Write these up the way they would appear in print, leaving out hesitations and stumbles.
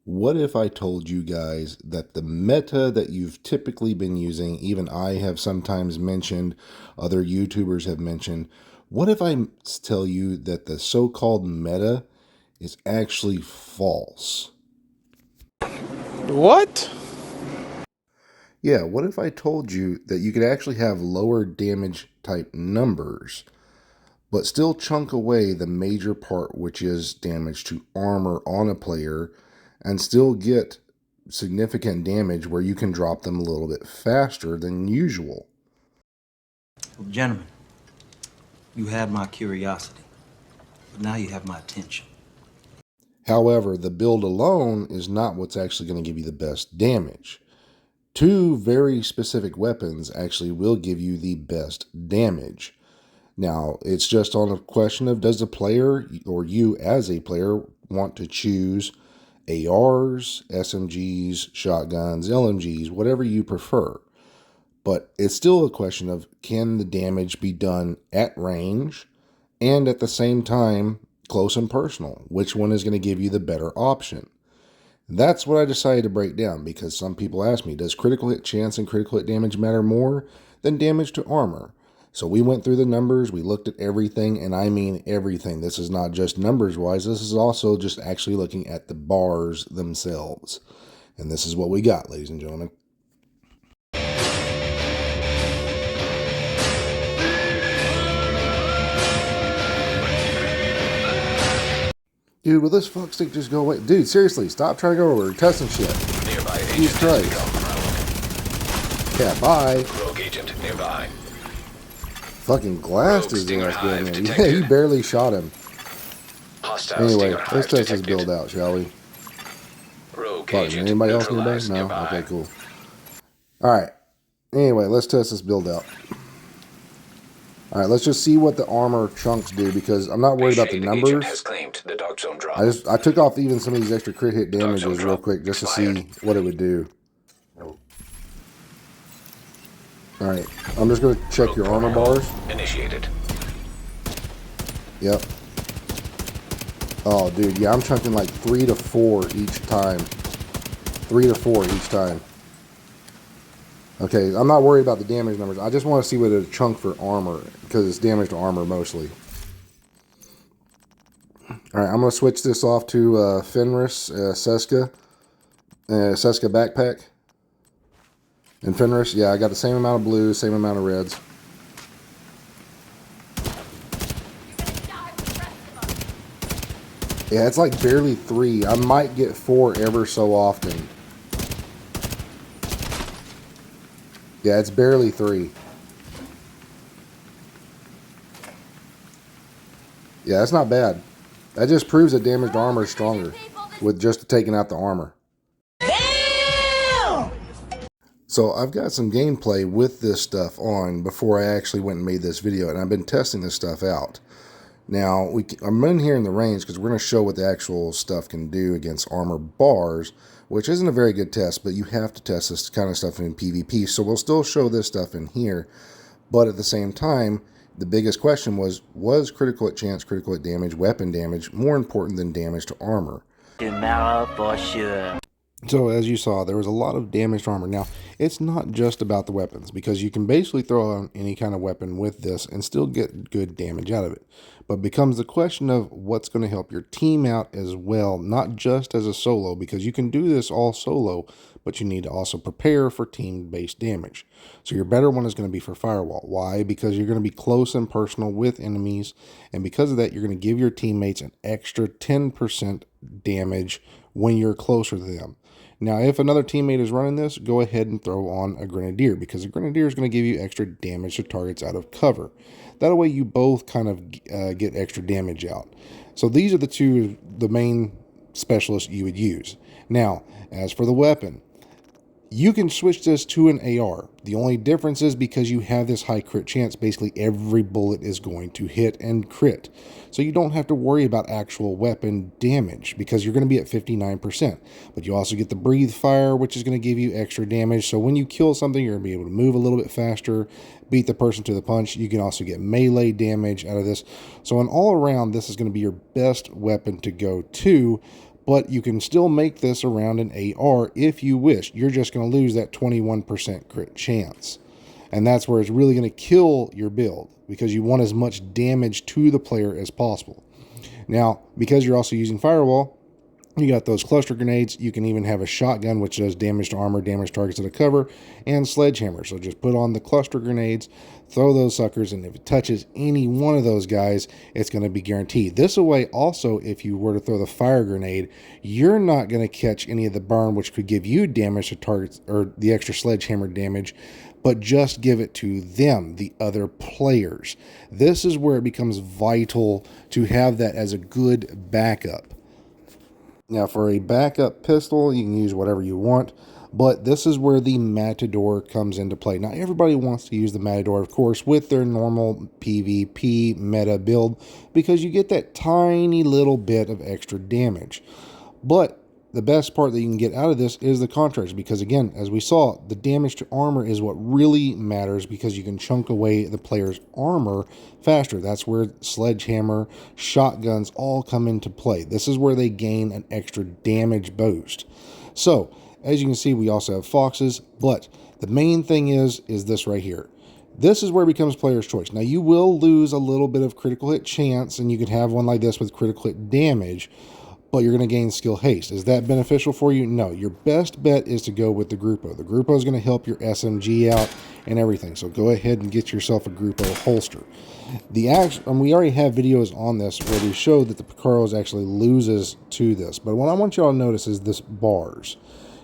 What if I told you guys that the meta that you've typically been using, even I have sometimes mentioned, other YouTubers have mentioned, what if I tell you that the so-called meta is actually false? What? Yeah, what if I told you that you could actually have lower damage type numbers, but still chunk away the major part, which is damage to armor on a player, and still get significant damage where you can drop them a little bit faster than usual? Well, gentlemen, you have my curiosity, but now you have my attention. However, the build alone is not what's actually going to give you the best damage. Two very specific weapons actually will give you the best damage. Now, it's just on a question of, does the player or you as a player want to choose ARs, SMGs, shotguns, LMGs, whatever you prefer. But it's still a question of, can the damage be done at range and at the same time close and personal? Which one is going to give you the better option? That's what I decided to break down, because some people ask me, does critical hit chance and critical hit damage matter more than damage to armor? So we went through the numbers, we looked at everything, and I mean everything. This is not just numbers wise, this is also just actually looking at the bars themselves. And this is what we got, ladies and gentlemen. Dude, will this fuck stick just go away? Dude, seriously, stop trying to go over. We're testing shit. Nearby Jesus Christ. Yeah, bye. Rogue agent nearby. Fucking glassed his Stinger ass down hive there. Yeah, detected. he barely shot him. Hostile Anyway, Stinger hive let's test this detected. build out, shall we? Rogue Fuck, agent anybody else nearby? neutralized No? nearby. Okay, cool. Alright. Anyway, let's test this build out. Alright, let's just see what the armor chunks do, because I'm not worried about the Shade numbers. agent has claimed the dark zone drop. I took off even some of these extra crit hit Dark zone damages real drop quick just to expired. see what it would do. Alright, I'm just going to check Rogue your armor portal bars. initiated. Yep. Oh, dude, yeah, I'm chunking like 3 to 4 each time. 3 to 4 each time. Okay, I'm not worried about the damage numbers. I just want to see what it chunk for armor, because it's damage to armor mostly. Alright, I'm going to switch this off to Fenris, Seska backpack. And Fenris, yeah, I got the same amount of blues, same amount of reds. Yeah, it's like barely 3. I might get 4 ever so often. Yeah, it's barely 3. Yeah, that's not bad. That just proves that damaged armor is stronger with just taking out the armor. So I've got some gameplay with this stuff on before I actually went and made this video, and I've been testing this stuff out. Now, I'm in here in the range because we're going to show what the actual stuff can do against armor bars, which isn't a very good test, but you have to test this kind of stuff in PvP. So we'll still show this stuff in here, but at the same time, the biggest question was critical hit chance, critical hit damage, weapon damage more important than damage to armor? Tomorrow for sure. So as you saw, there was a lot of damaged armor. Now, it's not just about the weapons, because you can basically throw on any kind of weapon with this and still get good damage out of it. But it becomes the question of what's going to help your team out as well, not just as a solo, because you can do this all solo, but you need to also prepare for team-based damage. So your better one is going to be for firewall. Why? Because you're going to be close and personal with enemies, and because of that, you're going to give your teammates an extra 10% damage when you're closer to them. Now, if another teammate is running this, go ahead and throw on a Grenadier, because a Grenadier is going to give you extra damage to targets out of cover. That way you both kind of get extra damage out. So these are the main specialists you would use. Now, as for the weapon, you can switch this to an AR. The only difference is because you have this high crit chance, basically every bullet is going to hit and crit. So you don't have to worry about actual weapon damage because you're going to be at 59%. But you also get the breathe fire, which is going to give you extra damage. So when you kill something, you're going to be able to move a little bit faster, beat the person to the punch. You can also get melee damage out of this. So in all around, this is going to be your best weapon to go to. but you can still make this around an AR if you wish. You're just going to lose that 21% crit chance. And that's where it's really going to kill your build, because you want as much damage to the player as possible. Now, because you're also using firewall, you got those cluster grenades. You can even have a shotgun, which does damage to armor, damage targets that are cover, and sledgehammer. So just put on the cluster grenades, throw those suckers, and if it touches any one of those guys, it's going to be guaranteed. This way, also, if you were to throw the fire grenade, you're not going to catch any of the burn, which could give you damage to targets, or the extra sledgehammer damage, but just give it to them, the other players. This is where it becomes vital to have that as a good backup. Now, for a backup pistol, you can use whatever you want, but this is where the Matador comes into play. Now, everybody wants to use the Matador, of course, with their normal PvP meta build, because you get that tiny little bit of extra damage. But the best part that you can get out of this is the contrast, because again, as we saw, the damage to armor is what really matters, because you can chunk away the player's armor faster. That's where sledgehammer, shotguns all come into play. This is where they gain an extra damage boost. So, as you can see, we also have foxes, but the main thing is this right here. This is where it becomes player's choice. Now, you will lose a little bit of critical hit chance, and you could have one like this with critical hit damage, but you're going to gain skill haste. Is that beneficial for you? No. Your best bet is to go with the Grupo. The Grupo is going to help your SMG out and everything. So go ahead and get yourself a Grupo holster. We already have videos on this where we show that the Picaros actually loses to this. But what I want y'all to notice is this bars.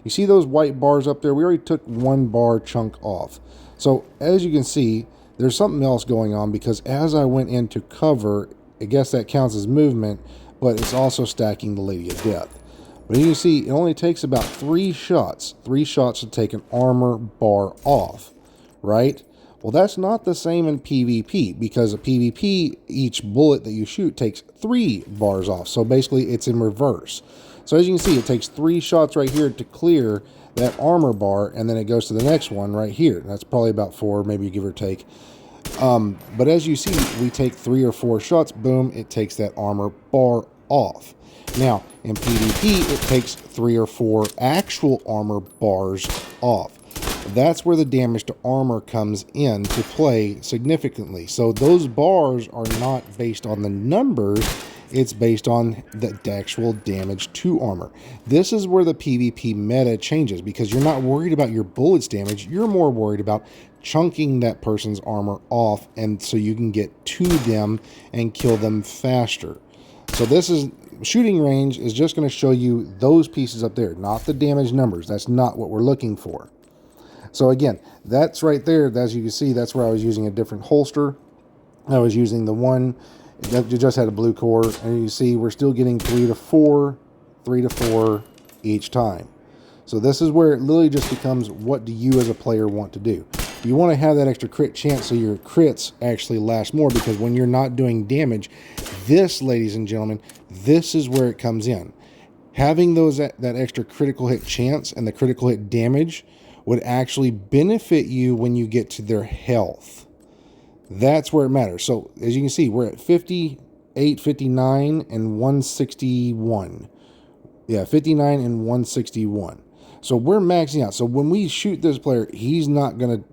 You see those white bars up there? We already took one bar chunk off. So as you can see, there's something else going on, because as I went into cover, I guess that counts as movement, but it's also stacking the Lady of Death. But you can see it only takes about 3 shots to take an armor bar off, right? Well, that's not the same in PvP, because a PvP, each bullet that you shoot takes 3 bars off. So basically it's in reverse. So as you can see, it takes 3 shots right here to clear that armor bar, and then it goes to the next one right here. That's probably about 4, maybe give or take. But as you see, we take 3 or 4 shots, boom, it takes that armor bar off. Now, in PvP, it takes 3 or 4 actual armor bars off. That's where the damage to armor comes in to play significantly. So those bars are not based on the numbers, it's based on the actual damage to armor. This is where the PvP meta changes, because you're not worried about your bullets damage, you're more worried about chunking that person's armor off, and so you can get to them and kill them faster. So this is shooting range is just going to show you those pieces up there, not the damage numbers. That's not what we're looking for. So again, that's right there. As you can see, that's where I was using a different holster. I was using the one that just had a blue core, and you see we're still getting 3 to 4 each time. So this is where it literally just becomes, what do you as a player want to do? You want to have that extra crit chance so your crits actually last more, because when you're not doing damage, this, ladies and gentlemen, this is where it comes in. Having that extra critical hit chance and the critical hit damage would actually benefit you when you get to their health. That's where it matters. So as you can see, we're at 58, 59, and 161. Yeah, 59 and 161. So we're maxing out. So when we shoot this player, he's not gonna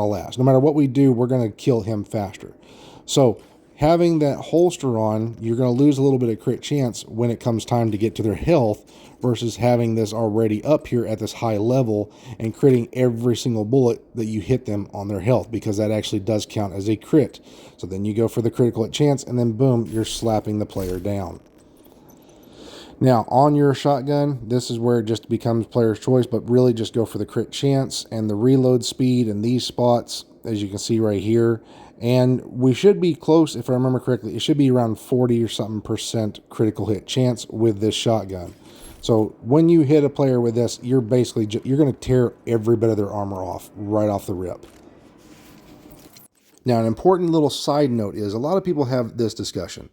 last. No matter what we do, we're gonna kill him faster. So having that holster on, you're gonna lose a little bit of crit chance when it comes time to get to their health, versus having this already up here at this high level and critting every single bullet that you hit them on their health, because that actually does count as a crit. So then you go for the critical hit chance, and then boom, you're slapping the player down. Now, on your shotgun, this is where it just becomes player's choice, but really just go for the crit chance and the reload speed in these spots, as you can see right here. And we should be close, if I remember correctly, it should be around 40 or something % critical hit chance with this shotgun. So when you hit a player with this, you're basically, you're going to tear every bit of their armor off, right off the rip. Now, an important little side note is, a lot of people have this discussion.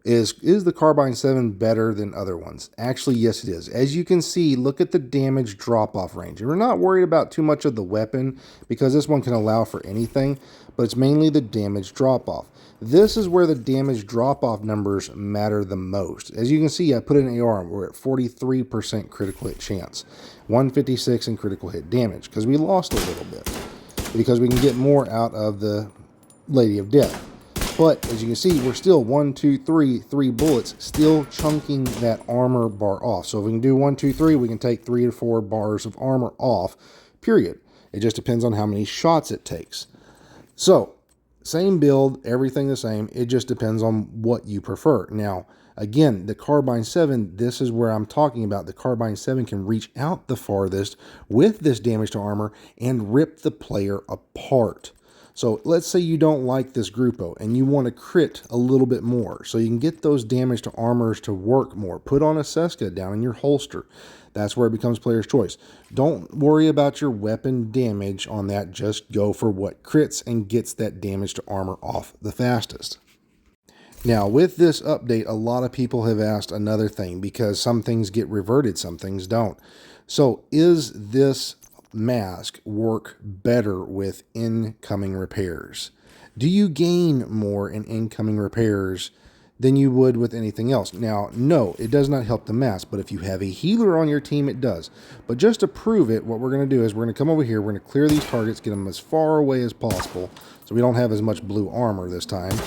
Is the Carbine 7 better than other ones? Actually, yes, it is. As you can see, look at the damage drop-off range. And we're not worried about too much of the weapon because this one can allow for anything, but it's mainly the damage drop-off. This is where the damage drop-off numbers matter the most. As you can see, I put in AR, we're at 43% critical hit chance, 156 in critical hit damage, because we lost a little bit, because we can get more out of the Lady of Death. But as you can see, we're still 1, 2, 3, 3 bullets, still chunking that armor bar off. So if we can do 1, 2, 3, we can take 3 to 4 bars of armor off, period. It just depends on how many shots it takes. So, same build, everything the same. It just depends on what you prefer. Now, again, the Carbine 7, this is where I'm talking about. The Carbine 7 can reach out the farthest with this damage to armor and rip the player apart. So let's say you don't like this Grupo and you want to crit a little bit more so you can get those damage to armors to work more. Put on a Seska down in your holster. That's where it becomes player's choice. Don't worry about your weapon damage on that. Just go for what crits and gets that damage to armor off the fastest. Now, with this update, a lot of people have asked another thing because some things get reverted, some things don't. So is this mask work better with incoming repairs? Do you gain more in incoming repairs than you would with anything else? Now, no, it does not help the mask, but if you have a healer on your team, it does. But just to prove it, what we're going to do is we're going to come over here, we're going to clear these targets, get them as far away as possible, so we don't have as much blue armor this time.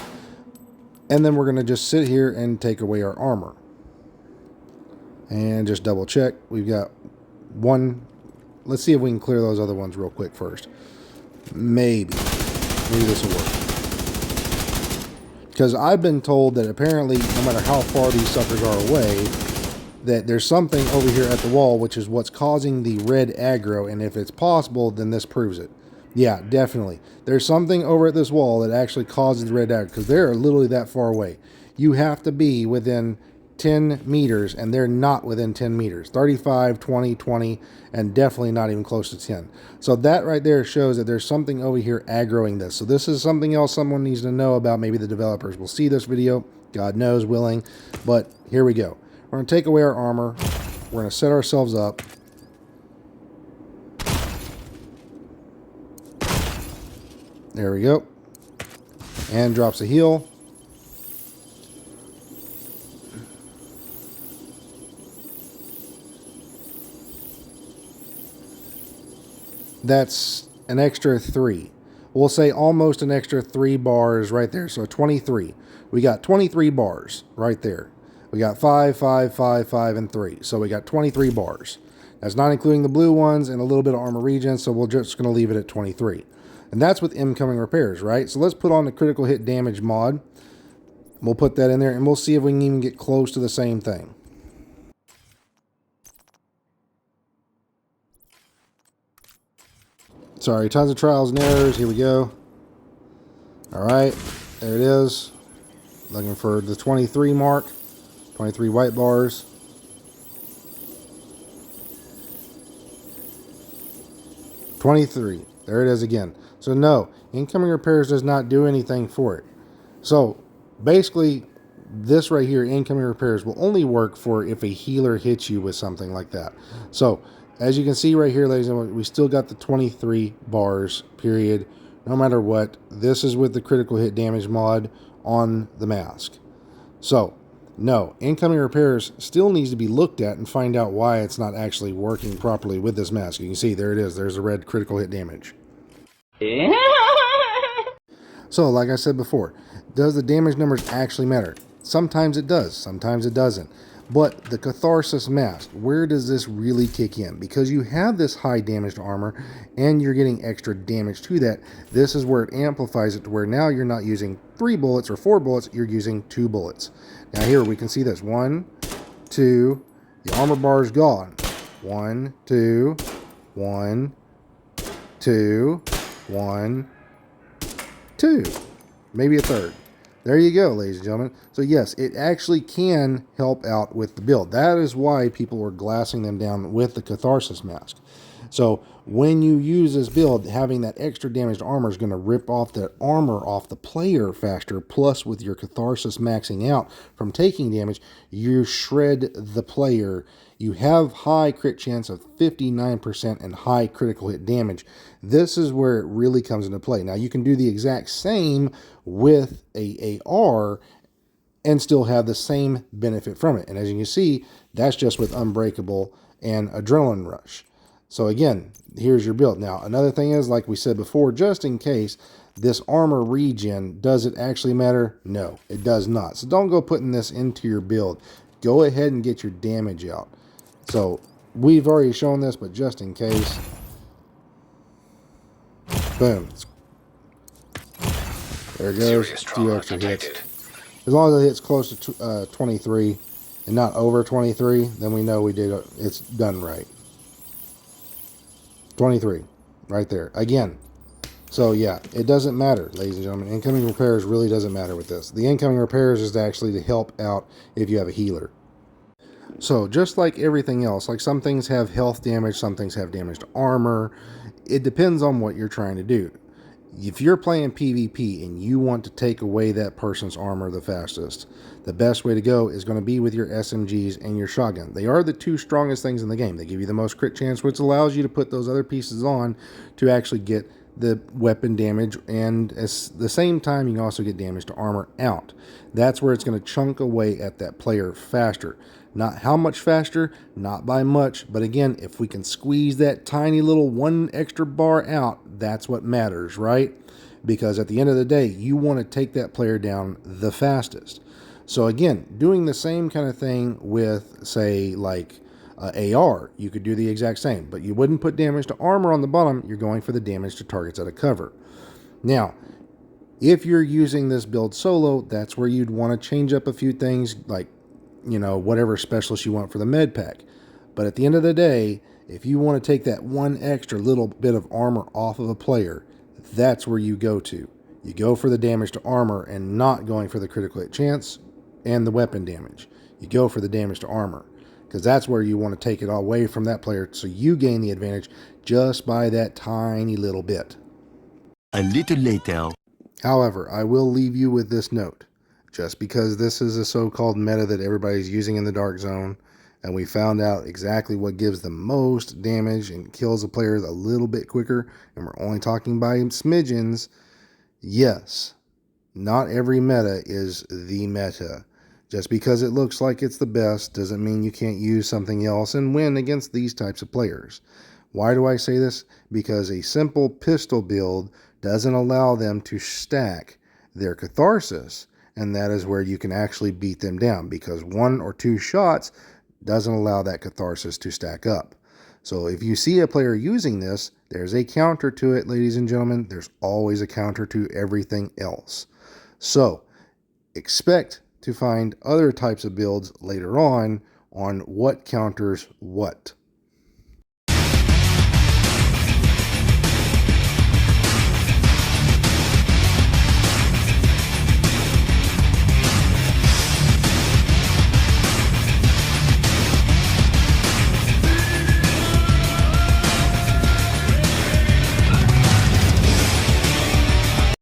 And then we're going to just sit here and take away our armor. And just double check. We've got one. Let's see if we can clear those other ones real quick first. Maybe this will work. Because I've been told that apparently, no matter how far these suckers are away, that there's something over here at the wall, which is what's causing the red aggro. And if it's possible, then this proves it. Yeah, definitely. There's something over at this wall that actually causes the red aggro, because they're literally that far away. You have to be within 10 meters, and they're not within 10 meters. 35, 20, 20, and definitely not even close to 10. So that right there shows that there's something over here aggroing this. So this is something else someone needs to know about. Maybe the developers will see this video. God knows, willing. But here we go. We're going to take away our armor. We're going to set ourselves up. There we go. And drops a heal. That's an extra 3. We'll say almost an extra 3 bars right there. So 23. We got 23 bars right there. We got 5, 5, 5, 5, and 3. So we got 23 bars. That's not including the blue ones and a little bit of armor regen. So we're just going to leave it at 23. And that's with incoming repairs, right? So let's put on the critical hit damage mod. We'll put that in there and we'll see if we can even get close to the same thing. Sorry, tons of trials and errors. Here we go. All right, there it is. Looking for the 23 mark. 23 white bars. $23. There it is again. So no, incoming repairs does not do anything for it. So basically, this right here, incoming repairs, will only work for if a healer hits you with something like that. So as you can see right here, ladies and gentlemen, we still got the 23 bars, period, no matter what. This is with the critical hit damage mod on the mask. So, no, incoming repairs still needs to be looked at and find out why it's not actually working properly with this mask. You can see, there it is. There's the red critical hit damage. So, like I said before, does the damage numbers actually matter? Sometimes it does, sometimes it doesn't. But the catharsis mask, where does this really kick in? Because you have this high damaged armor and you're getting extra damage to that. This is where it amplifies it to where now you're not using 3 bullets or 4 bullets, you're using 2 bullets. Now here we can see this. 1, 2, the armor bar is gone. 1, 2, 1, 2, 1, 2. Maybe a third. There you go, ladies and gentlemen. So yes, it actually can help out with the build. That is why people were glassing them down with the catharsis mask. So when you use this build, having that extra damaged armor is going to rip off that armor off the player faster. Plus, with your catharsis maxing out from taking damage, you shred the player. You have high crit chance of 59% and high critical hit damage. This is where it really comes into play. Now, you can do the exact same with a AR and still have the same benefit from it. And as you can see, that's just with Unbreakable and Adrenaline Rush. So again, here's your build. Now, another thing is, like we said before, just in case, this armor regen, does it actually matter? No, it does not. So don't go putting this into your build. Go ahead and get your damage out. So we've already shown this, but just in case, boom. There it goes. Serious Two trauma extra hits. detected. As long as it hits close to 23 and not over 23, then we know it's done right. 23, right there. Again, so yeah, it doesn't matter, ladies and gentlemen. Incoming repairs really doesn't matter with this. The incoming repairs is actually to help out if you have a healer. So just like everything else, like some things have health damage, some things have damaged armor. It depends on what you're trying to do. If you're playing PvP and you want to take away that person's armor the fastest, the best way to go is going to be with your SMGs and your shotgun. They are the two strongest things in the game. They give you the most crit chance, which allows you to put those other pieces on to actually get the weapon damage, and at the same time you can also get damage to armor out. That's where it's going to chunk away at that player faster. Not how much faster, not by much, but again, if we can squeeze that tiny little one extra bar out, that's what matters, right? Because at the end of the day, you want to take that player down the fastest. So again, doing the same kind of thing with, say, like AR, you could do the exact same, but you wouldn't put damage to armor on the bottom. You're going for the damage to targets out of cover. Now, if you're using this build solo, that's where you'd want to change up a few things, like, you know, whatever specialist you want for the med pack. But at the end of the day, if you want to take that one extra little bit of armor off of a player, that's where you go to. You go for the damage to armor and not going for the critical hit chance and the weapon damage. You go for the damage to armor, because that's where you want to take it all away from that player, so you gain the advantage just by that tiny little bit. A little later. However, I will leave you with this note. Just because this is a so-called meta that everybody's using in the Dark Zone, and we found out exactly what gives the most damage and kills the players a little bit quicker, and we're only talking by smidgens, yes, not every meta is the meta. Just because it looks like it's the best doesn't mean you can't use something else and win against these types of players. Why do I say this? Because a simple pistol build doesn't allow them to stack their catharsis, and that is where you can actually beat them down, because one or two shots doesn't allow that catharsis to stack up. So if you see a player using this, there's a counter to it, ladies and gentlemen. There's always a counter to everything else. So expect to find other types of builds later on what counters what.